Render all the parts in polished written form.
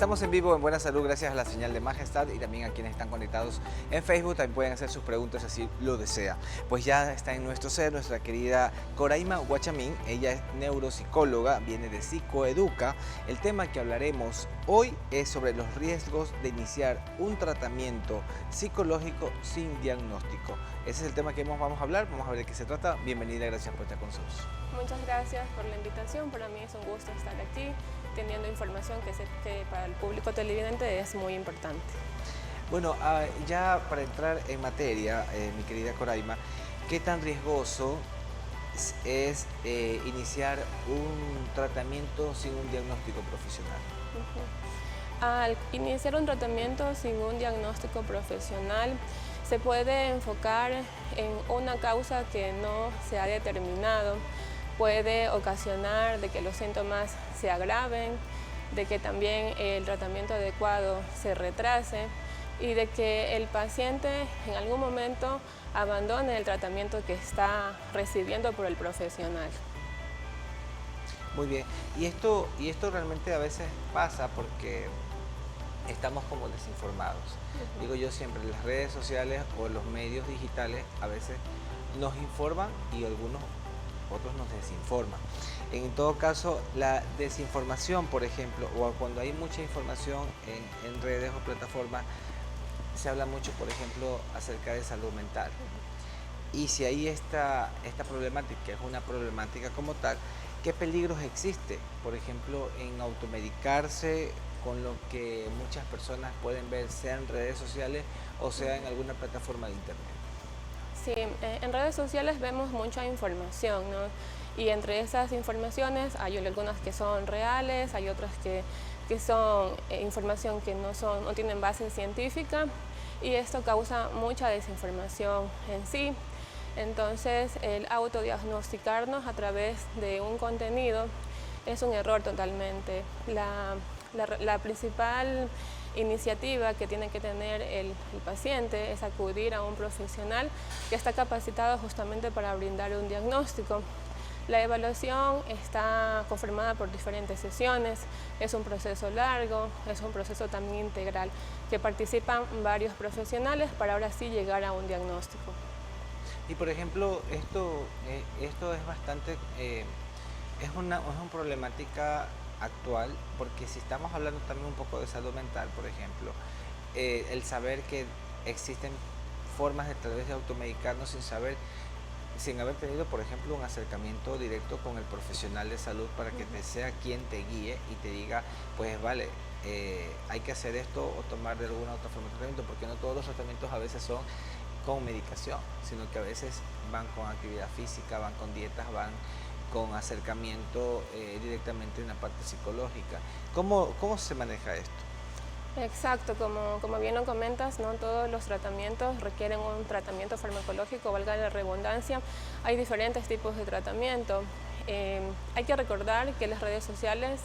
Estamos en vivo en Buena Salud gracias a la señal de Majestad y también a quienes están conectados en Facebook también pueden hacer sus preguntas si así lo desea. Pues ya está en nuestro ser nuestra querida Coraima Guachamín, ella es neuropsicóloga, viene de Psicoeduca. El tema que hablaremos hoy es sobre los riesgos de iniciar un tratamiento psicológico sin diagnóstico. Ese es el tema que vamos a hablar, vamos a ver de qué se trata. Bienvenida, gracias por estar con nosotros. Muchas gracias por la invitación, para mí es un gusto estar aquí teniendo información que sé que para el público televidente es muy importante. Bueno, ya para entrar en materia, mi querida Coraima, ¿qué tan riesgoso es iniciar un tratamiento sin un diagnóstico profesional? Al iniciar un tratamiento sin un diagnóstico profesional, se puede enfocar en una causa que no se ha determinado. Puede ocasionar de que los síntomas se agraven, de que también el tratamiento adecuado se retrase y de que el paciente en algún momento abandone el tratamiento que está recibiendo por el profesional. Muy bien, y esto realmente a veces pasa porque estamos como desinformados. Digo yo siempre, las redes sociales o los medios digitales a veces nos informan y otros nos desinforman. En todo caso, la desinformación, por ejemplo, o cuando hay mucha información en redes o plataformas, se habla mucho, por ejemplo, acerca de salud mental. Y si ahí esta problemática es una problemática como tal, ¿qué peligros existe? Por ejemplo, en automedicarse con lo que muchas personas pueden ver, sea en redes sociales o sea en alguna plataforma de internet. Sí, en redes sociales vemos mucha información, ¿no? Y entre esas informaciones hay algunas que son reales, hay otras que son información que no tienen base científica y esto causa mucha desinformación en sí. Entonces, el autodiagnosticarnos a través de un contenido es un error totalmente. La principal iniciativa que tiene que tener el paciente es acudir a un profesional que está capacitado justamente para brindar un diagnóstico. La evaluación está conformada por diferentes sesiones, es un proceso largo, es un proceso también integral, que participan varios profesionales para ahora sí llegar a un diagnóstico. Y por ejemplo, esto es bastante, es una problemática actual, porque si estamos hablando también un poco de salud mental, por ejemplo, el saber que existen formas de tal vez de automedicarnos sin haber tenido, por ejemplo, un acercamiento directo con el profesional de salud para que sea quien te guíe y te diga, pues vale, hay que hacer esto o tomar de alguna otra forma de tratamiento, porque no todos los tratamientos a veces son con medicación, sino que a veces van con actividad física, van con dietas, van con acercamiento directamente en la parte psicológica. ¿Cómo se maneja esto? Exacto, como bien lo comentas, no todos los tratamientos requieren un tratamiento farmacológico, valga la redundancia, hay diferentes tipos de tratamiento. Hay que recordar que las redes sociales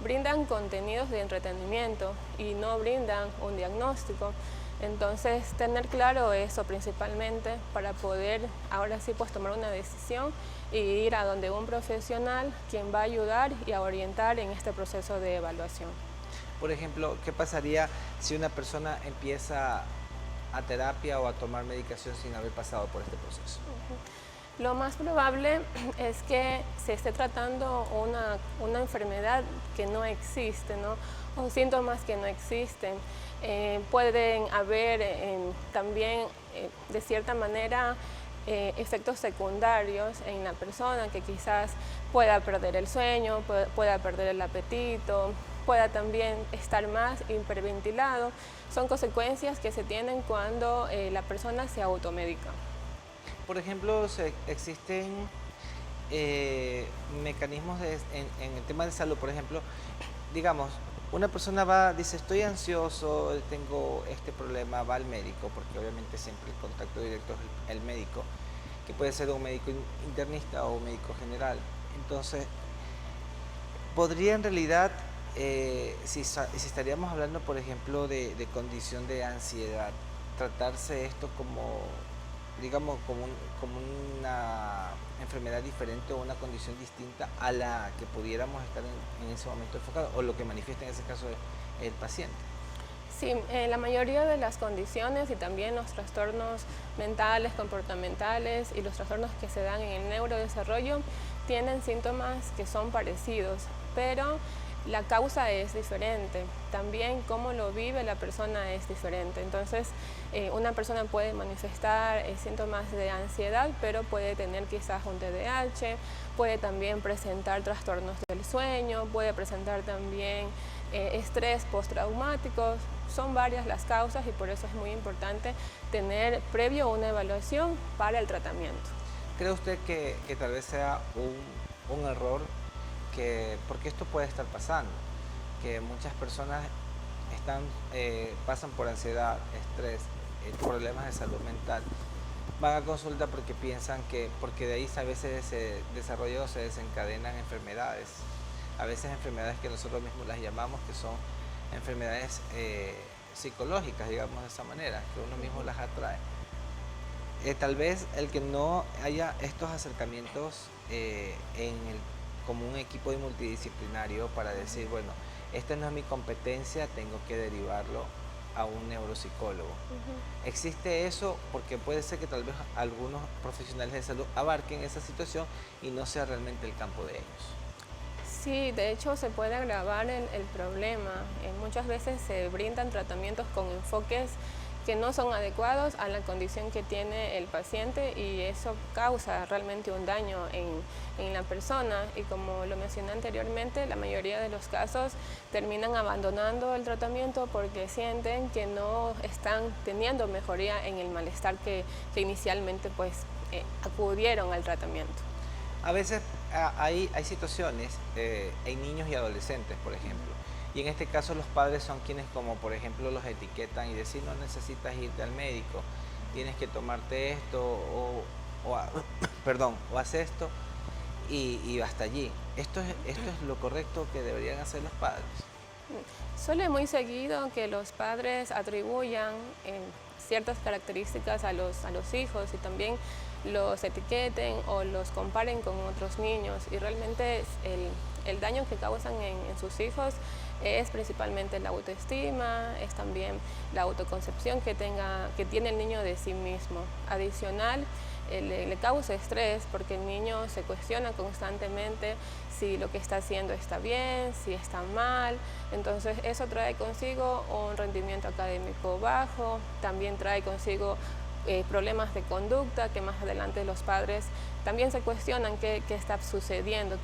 brindan contenidos de entretenimiento y no brindan un diagnóstico. Entonces, tener claro eso principalmente para poder ahora sí pues tomar una decisión y ir a donde un profesional quien va a ayudar y a orientar en este proceso de evaluación. Por ejemplo, ¿qué pasaría si una persona empieza a terapia o a tomar medicación sin haber pasado por este proceso? Lo más probable es que se esté tratando una enfermedad que no existe, ¿no? O síntomas que no existen. Pueden haber también, de cierta manera, efectos secundarios en la persona que quizás pueda perder el sueño, pueda perder el apetito, pueda también estar más hiperventilado. Son consecuencias que se tienen cuando la persona se automedica. Por ejemplo, existen mecanismos en el tema de salud, por ejemplo, digamos, una persona dice, estoy ansioso, tengo este problema, va al médico, porque obviamente siempre el contacto directo es el médico, que puede ser un médico internista o un médico general. Entonces, podría en realidad, si estaríamos hablando, por ejemplo, de condición de ansiedad, tratarse esto como digamos, como una enfermedad diferente o una condición distinta a la que pudiéramos estar en ese momento enfocado, o lo que manifiesta en ese caso el paciente. Sí, la mayoría de las condiciones y también los trastornos mentales, comportamentales y los trastornos que se dan en el neurodesarrollo tienen síntomas que son parecidos, pero la causa es diferente. También cómo lo vive la persona es diferente. Entonces, una persona puede manifestar síntomas de ansiedad, pero puede tener quizás un TDAH, puede también presentar trastornos del sueño, puede presentar también estrés postraumático. Son varias las causas y por eso es muy importante tener previo una evaluación para el tratamiento. ¿Cree usted que tal vez sea un error, porque esto puede estar pasando, que muchas personas pasan por ansiedad, estrés, problemas de salud mental, van a consulta porque piensan porque de ahí a veces se desarrollan o se desencadenan enfermedades, a veces enfermedades que nosotros mismos las llamamos, que son enfermedades psicológicas, digamos de esa manera, que uno mismo las atrae. Tal vez el que no haya estos acercamientos como un equipo multidisciplinario para decir, bueno, esta no es mi competencia, tengo que derivarlo a un neuropsicólogo. ¿Existe eso? Porque puede ser que tal vez algunos profesionales de salud abarquen esa situación y no sea realmente el campo de ellos. Sí, de hecho se puede agravar el problema. Muchas veces se brindan tratamientos con enfoques que no son adecuados a la condición que tiene el paciente y eso causa realmente un daño en la persona y como lo mencioné anteriormente, la mayoría de los casos terminan abandonando el tratamiento porque sienten que no están teniendo mejoría en el malestar que inicialmente pues acudieron al tratamiento. A veces hay situaciones en niños y adolescentes, por ejemplo, y en este caso los padres son quienes, como por ejemplo, los etiquetan y decir no necesitas irte al médico, tienes que tomarte esto o haz esto y hasta allí. ¿Esto es lo correcto que deberían hacer los padres? Suele muy seguido que los padres atribuyan ciertas características a los hijos y también los etiqueten o los comparen con otros niños y realmente el daño que causan en sus hijos es principalmente la autoestima, es también la autoconcepción que tiene el niño de sí mismo. Adicional, le causa estrés porque el niño se cuestiona constantemente si lo que está haciendo está bien, si está mal, entonces eso trae consigo un rendimiento académico bajo, también trae consigo problemas de conducta que más adelante los padres también se cuestionan qué está sucediendo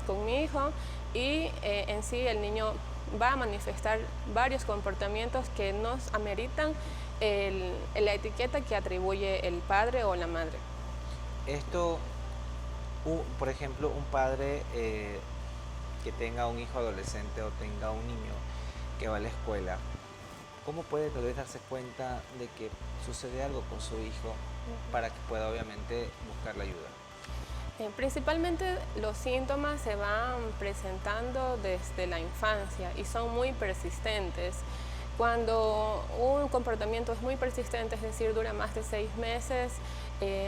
con mi hijo y en sí el niño va a manifestar varios comportamientos que nos ameritan la etiqueta que atribuye el padre o la madre. Esto, por ejemplo, un padre que tenga un hijo adolescente o tenga un niño que va a la escuela, ¿cómo puede tal vez darse cuenta de que sucede algo con su hijo para que pueda obviamente buscar la ayuda? Principalmente los síntomas se van presentando desde la infancia y son muy persistentes. Cuando un comportamiento es muy persistente, es decir, dura más de 6 meses,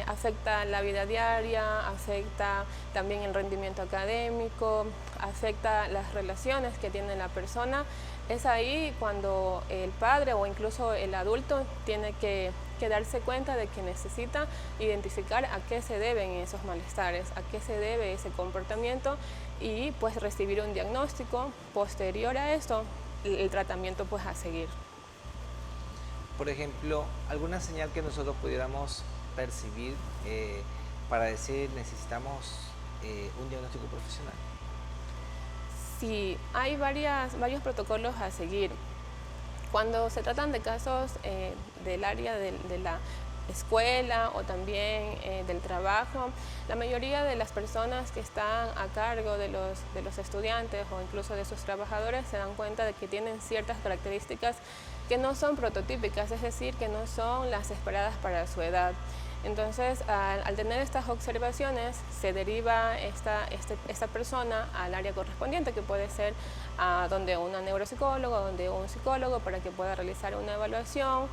afecta la vida diaria, afecta también el rendimiento académico, afecta las relaciones que tiene la persona, es ahí cuando el padre o incluso el adulto tiene que darse cuenta de que necesita identificar a qué se deben esos malestares, a qué se debe ese comportamiento y pues recibir un diagnóstico posterior a esto, el tratamiento pues a seguir. Por ejemplo, alguna señal que nosotros pudiéramos percibir para decir necesitamos un diagnóstico profesional. Sí, hay varios protocolos a seguir. Cuando se tratan de casos del área de la escuela o también del trabajo, la mayoría de las personas que están a cargo de los estudiantes o incluso de sus trabajadores se dan cuenta de que tienen ciertas características que no son prototípicas, es decir, que no son las esperadas para su edad. Entonces, al tener estas observaciones, se deriva esta persona al área correspondiente, que puede ser donde una neuropsicóloga, donde un psicólogo, para que pueda realizar una evaluación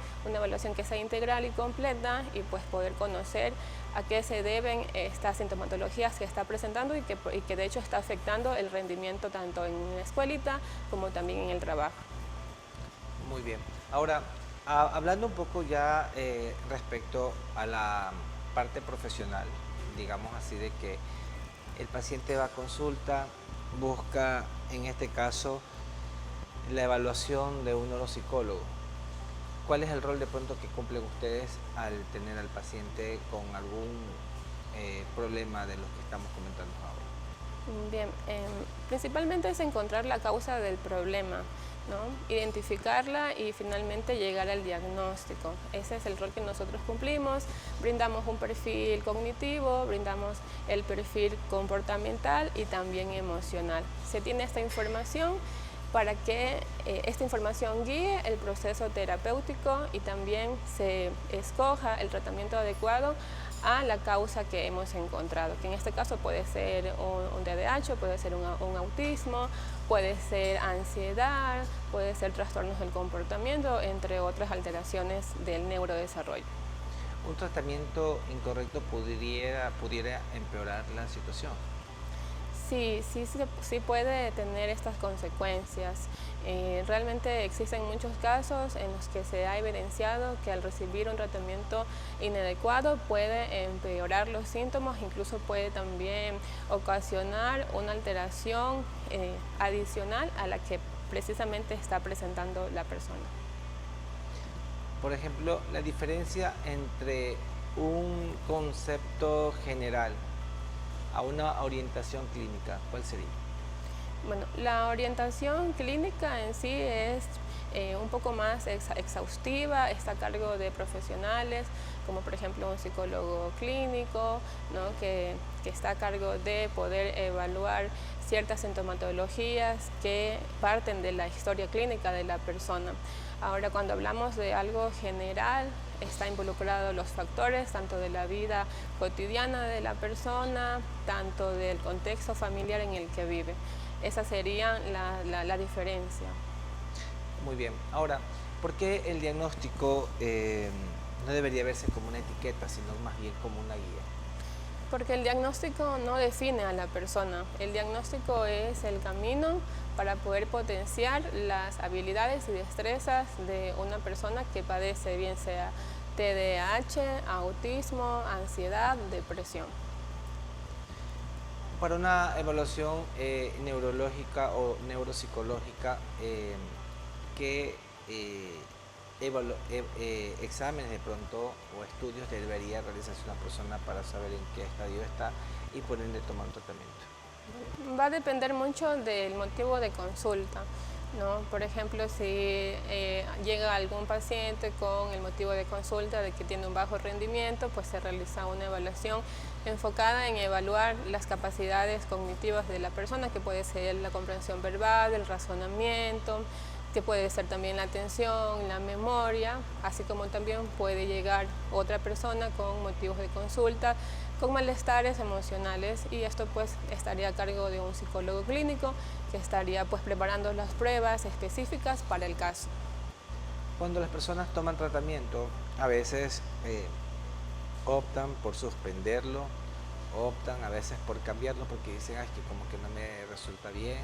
que sea integral y completa, y pues poder conocer a qué se deben estas sintomatologías que está presentando y que de hecho está afectando el rendimiento tanto en la escuelita como también en el trabajo. Muy bien. Ahora, hablando un poco ya respecto a la parte profesional, digamos así, de que el paciente va a consulta, busca en este caso la evaluación de un neuropsicólogo. ¿Cuál es el rol de pronto que cumplen ustedes al tener al paciente con algún problema de los que estamos comentando ahora? Bien, principalmente es encontrar la causa del problema, ¿no? Identificarla y finalmente llegar al diagnóstico. Ese es el rol que nosotros cumplimos. Brindamos un perfil cognitivo, brindamos el perfil comportamental y también emocional. Se tiene esta información para que esta información guíe el proceso terapéutico y también se escoja el tratamiento adecuado a la causa que hemos encontrado, que en este caso puede ser un TDAH, puede ser un autismo, puede ser ansiedad, puede ser trastornos del comportamiento, entre otras alteraciones del neurodesarrollo. ¿Un tratamiento incorrecto pudiera empeorar la situación? Sí puede tener estas consecuencias. Realmente existen muchos casos en los que se ha evidenciado que al recibir un tratamiento inadecuado puede empeorar los síntomas, incluso puede también ocasionar una alteración adicional a la que precisamente está presentando la persona. Por ejemplo, la diferencia entre un concepto general a una orientación clínica, ¿cuál sería? Bueno, la orientación clínica en sí es un poco más exhaustiva, está a cargo de profesionales, como por ejemplo un psicólogo clínico, ¿no? que está a cargo de poder evaluar ciertas sintomatologías que parten de la historia clínica de la persona. Ahora, cuando hablamos de algo general, está involucrado los factores tanto de la vida cotidiana de la persona, tanto del contexto familiar en el que vive. Esa sería la diferencia. Muy bien. Ahora, ¿por qué el diagnóstico no debería verse como una etiqueta, sino más bien como una guía? Porque el diagnóstico no define a la persona. El diagnóstico es el camino para poder potenciar las habilidades y destrezas de una persona que padece, bien sea TDAH, autismo, ansiedad, depresión. Para una evaluación neurológica o neuropsicológica, ¿qué exámenes de pronto o estudios debería realizarse una persona para saber en qué estadio está y por ende tomar un tratamiento? Va a depender mucho del motivo de consulta, ¿no? Por ejemplo, si llega algún paciente con el motivo de consulta de que tiene un bajo rendimiento, pues se realiza una evaluación enfocada en evaluar las capacidades cognitivas de la persona, que puede ser la comprensión verbal, el razonamiento, que puede ser también la atención, la memoria, así como también puede llegar otra persona con motivos de consulta, con malestares emocionales, y esto pues estaría a cargo de un psicólogo clínico que estaría pues preparando las pruebas específicas para el caso. Cuando las personas toman tratamiento, a veces optan por suspenderlo, optan a veces por cambiarlo porque dicen, ay, que como que no me resulta bien.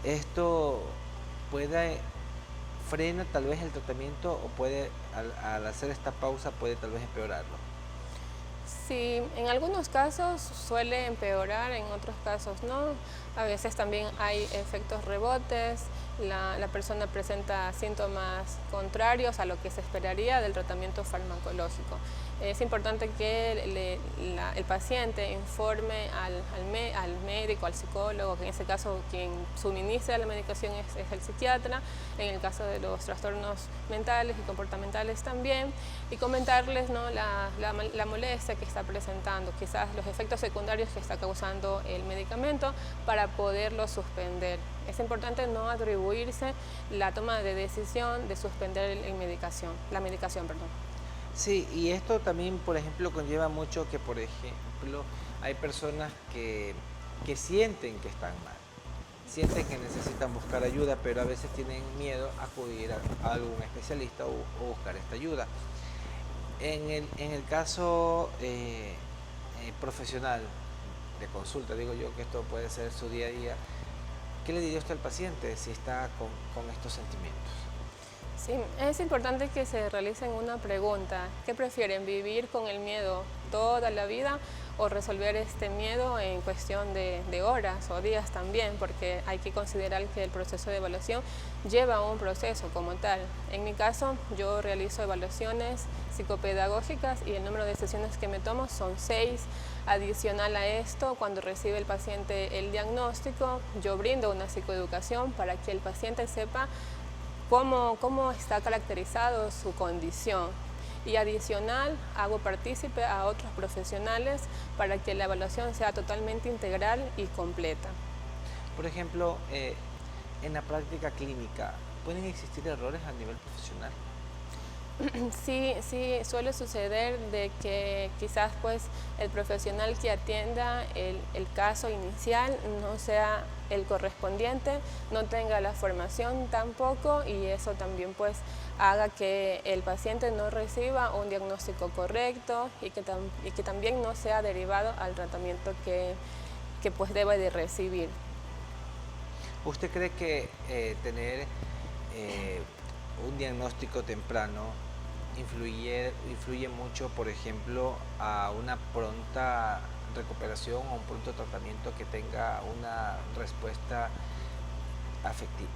Esto frena tal vez el tratamiento o puede, al hacer esta pausa, puede tal vez empeorarlo. Sí, en algunos casos suele empeorar, en otros casos no. A veces también hay efectos rebotes, la persona presenta síntomas contrarios a lo que se esperaría del tratamiento farmacológico. Es importante que el paciente informe al médico, al psicólogo, que en este caso quien suministra la medicación es el psiquiatra, en el caso de los trastornos mentales y comportamentales también, y comentarles, ¿no?, la molestia que está presentando, quizás los efectos secundarios que está causando el medicamento, para poderlo suspender. Es importante no atribuirse la toma de decisión de suspender la medicación. Sí, y esto también, por ejemplo, conlleva mucho que, por ejemplo, hay personas que sienten que están mal, sienten que necesitan buscar ayuda, pero a veces tienen miedo a acudir a algún especialista o buscar esta ayuda. En el caso profesional de consulta, digo yo que esto puede ser su día a día, ¿qué le diría usted al paciente si está con estos sentimientos? Sí, es importante que se realicen una pregunta. ¿Qué prefieren, vivir con el miedo toda la vida o resolver este miedo en cuestión de horas o días también? Porque hay que considerar que el proceso de evaluación lleva un proceso como tal. En mi caso, yo realizo evaluaciones psicopedagógicas y el número de sesiones que me tomo son 6. Adicional a esto, cuando recibe el paciente el diagnóstico, yo brindo una psicoeducación para que el paciente sepa cómo está caracterizado su condición. Y adicional, hago partícipe a otros profesionales para que la evaluación sea totalmente integral y completa. Por ejemplo, en la práctica clínica, ¿pueden existir errores a nivel profesional? Sí, sí, suele suceder de que quizás pues el profesional que atienda el caso inicial no sea el correspondiente, no tenga la formación tampoco y eso también pues haga que el paciente no reciba un diagnóstico correcto y que también no sea derivado al tratamiento que pues debe de recibir. ¿Usted cree que tener un diagnóstico temprano influye mucho, por ejemplo, a una pronta recuperación o un pronto tratamiento que tenga una respuesta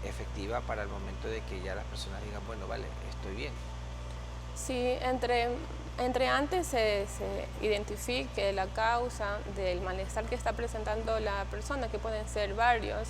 efectiva para el momento de que ya las personas digan, bueno, vale, estoy bien? Sí, entre antes se identifique la causa del malestar que está presentando la persona, que pueden ser varios,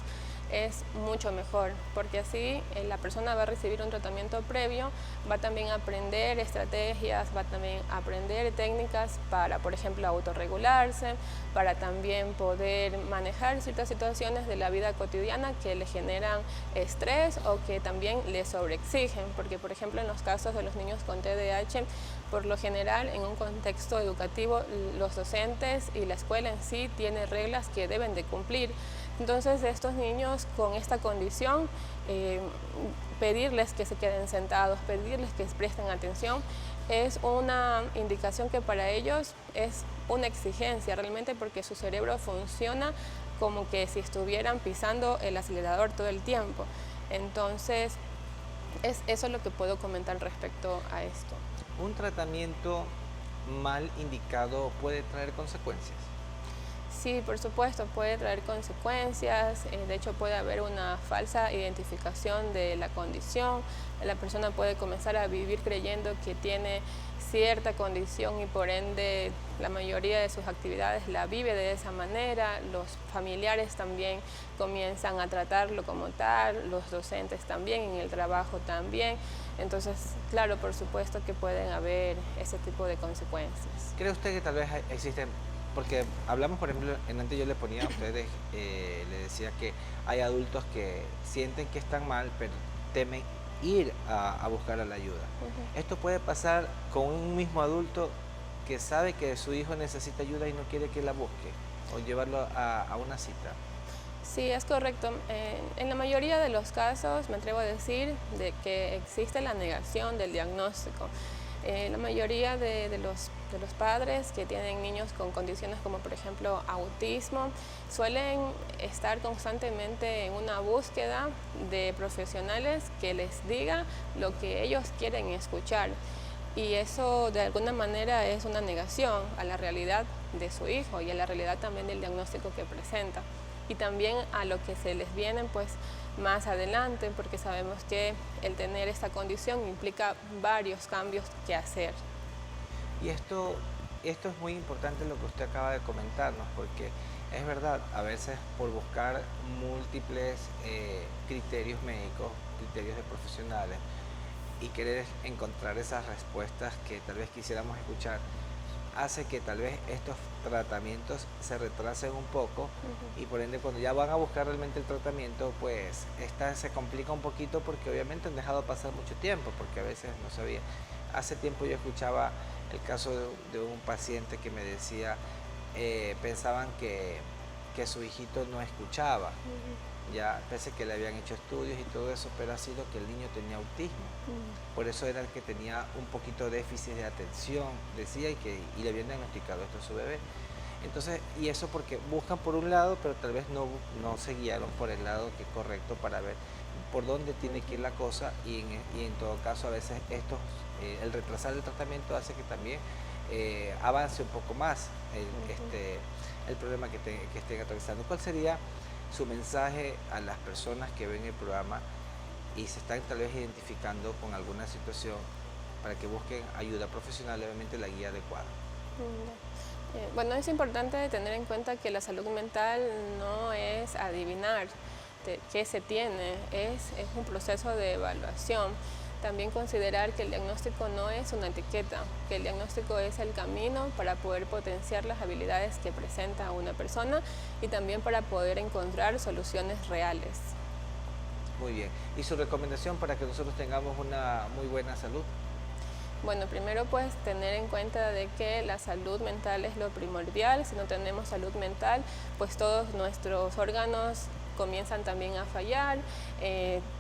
es mucho mejor, porque así la persona va a recibir un tratamiento previo, va también a aprender estrategias, va también a aprender técnicas para, por ejemplo, autorregularse, para también poder manejar ciertas situaciones de la vida cotidiana que le generan estrés o que también le sobreexigen, porque, por ejemplo, en los casos de los niños con TDAH, por lo general, en un contexto educativo, los docentes y la escuela en sí tienen reglas que deben de cumplir. Entonces, estos niños con esta condición, pedirles que se queden sentados, pedirles que presten atención, es una indicación que para ellos es una exigencia realmente, porque su cerebro funciona como que si estuvieran pisando el acelerador todo el tiempo. Entonces, eso es lo que puedo comentar respecto a esto. ¿Un tratamiento mal indicado puede traer consecuencias? Sí, por supuesto, puede traer consecuencias, de hecho puede haber una falsa identificación de la condición, la persona puede comenzar a vivir creyendo que tiene cierta condición y por ende la mayoría de sus actividades la vive de esa manera, los familiares también comienzan a tratarlo como tal, los docentes también, en el trabajo también, entonces claro, por supuesto que pueden haber ese tipo de consecuencias. ¿Cree usted que tal vez existen? Porque hablamos, por ejemplo, en antes yo le ponía a ustedes, le decía que hay adultos que sienten que están mal, pero temen ir a buscar la ayuda. Esto puede pasar con un mismo adulto que sabe que su hijo necesita ayuda y no quiere que la busque, o llevarlo a una cita. Sí, es correcto. En la mayoría de los casos me atrevo a decir de que existe la negación del diagnóstico. La mayoría de los padres que tienen niños con condiciones como por ejemplo autismo suelen estar constantemente en una búsqueda de profesionales que les diga lo que ellos quieren escuchar. Y eso de alguna manera es una negación a la realidad de su hijo y a la realidad también del diagnóstico que presenta. Y también a lo que se les viene pues más adelante, porque sabemos que el tener esta condición implica varios cambios que hacer. Y esto es muy importante lo que usted acaba de comentarnos, porque es verdad, a veces por buscar múltiples criterios médicos, criterios de profesionales, y querer encontrar esas respuestas que tal vez quisiéramos escuchar, hace que tal vez estos tratamientos se retrasen un poco Ujú. y por ende cuando ya van a buscar realmente el tratamiento, pues esta se complica un poquito porque obviamente han dejado pasar mucho tiempo, porque a veces no sabía. Hace tiempo yo escuchaba el caso de un paciente que me decía, pensaban que su hijito no escuchaba, Ujú. ya pese que le habían hecho estudios y todo eso, pero ha sido que el niño tenía autismo. Ujú. Por eso era el que tenía un poquito de déficit de atención, decía, y le habían diagnosticado esto a su bebé. Entonces, y eso porque buscan por un lado, pero tal vez no se guiaron por el lado que es correcto para ver por dónde tiene que ir la cosa y en todo caso a veces el retrasar el tratamiento hace que también avance un poco más el problema que estén atravesando. ¿Cuál sería su mensaje a las personas que ven el programa y se están tal vez identificando con alguna situación para que busquen ayuda profesional, obviamente la guía adecuada? Bueno, es importante tener en cuenta que la salud mental no es adivinar qué se tiene, es un proceso de evaluación. También considerar que el diagnóstico no es una etiqueta, que el diagnóstico es el camino para poder potenciar las habilidades que presenta una persona y también para poder encontrar soluciones reales. Muy bien. ¿Y su recomendación para que nosotros tengamos una muy buena salud? Bueno, primero pues tener en cuenta de que la salud mental es lo primordial. Si no tenemos salud mental, pues todos nuestros órganos comienzan también a fallar.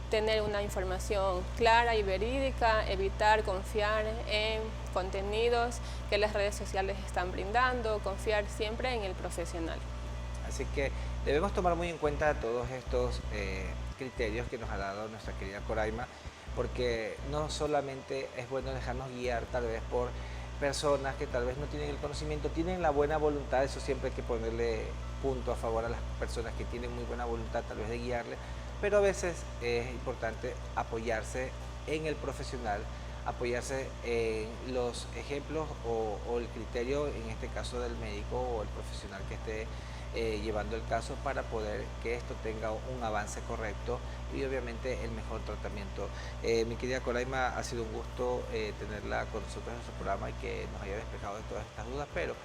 Tener una información clara y verídica, evitar confiar en contenidos que las redes sociales están brindando, confiar siempre en el profesional. Así que debemos tomar muy en cuenta todos estos criterios que nos ha dado nuestra querida Coraima, porque no solamente es bueno dejarnos guiar tal vez por personas que tal vez no tienen el conocimiento, tienen la buena voluntad, eso siempre hay que ponerle punto a favor a las personas que tienen muy buena voluntad tal vez de guiarle, pero a veces es importante apoyarse en el profesional, apoyarse en los ejemplos o el criterio, en este caso del médico o el profesional que esté llevando el caso para poder que esto tenga un avance correcto y obviamente el mejor tratamiento. Mi querida Coraima, ha sido un gusto tenerla con nosotros en nuestro programa y que nos haya despejado de todas estas dudas, pero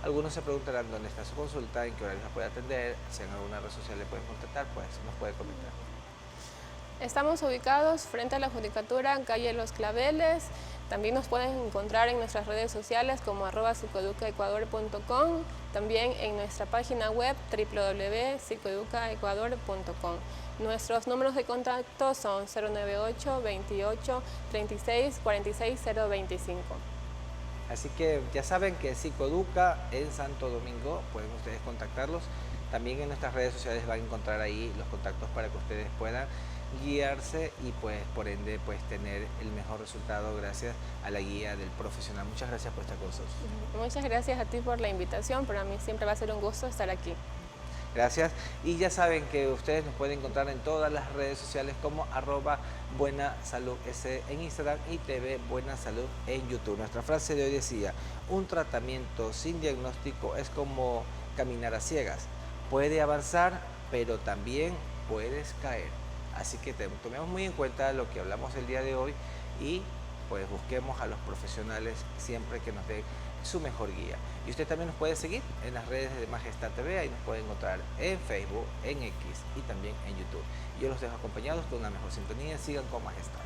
algunos se preguntarán dónde está su consulta, en qué horario la puede atender, si en alguna red social le pueden contactar, pues nos puede comentar. Estamos ubicados frente a la Judicatura, calle Los Claveles. También nos pueden encontrar en nuestras redes sociales como @psicoeducaecuador.com, también en nuestra página web www.psicoeducaecuador.com. Nuestros números de contacto son 098 28 36 46 025. Así que ya saben que Psicoeduca en Santo Domingo, pueden ustedes contactarlos. También en nuestras redes sociales van a encontrar ahí los contactos para que ustedes puedan guiarse y pues por ende pues tener el mejor resultado gracias a la guía del profesional. Muchas gracias por estar con nosotros. Muchas gracias a ti por la invitación. Para mí siempre va a ser un gusto estar aquí. Gracias. Y ya saben que ustedes nos pueden encontrar en todas las redes sociales como @buenasaludS en Instagram y TV Buena Salud en YouTube. Nuestra frase de hoy decía, un tratamiento sin diagnóstico es como caminar a ciegas. Puede avanzar, pero también puedes caer. Así que tomemos muy en cuenta lo que hablamos el día de hoy y pues busquemos a los profesionales siempre que nos den su mejor guía. Y usted también nos puede seguir en las redes de Majestad TV, ahí nos puede encontrar en Facebook, en X y también en YouTube. Yo los dejo acompañados con una mejor sintonía, sigan con Majestad.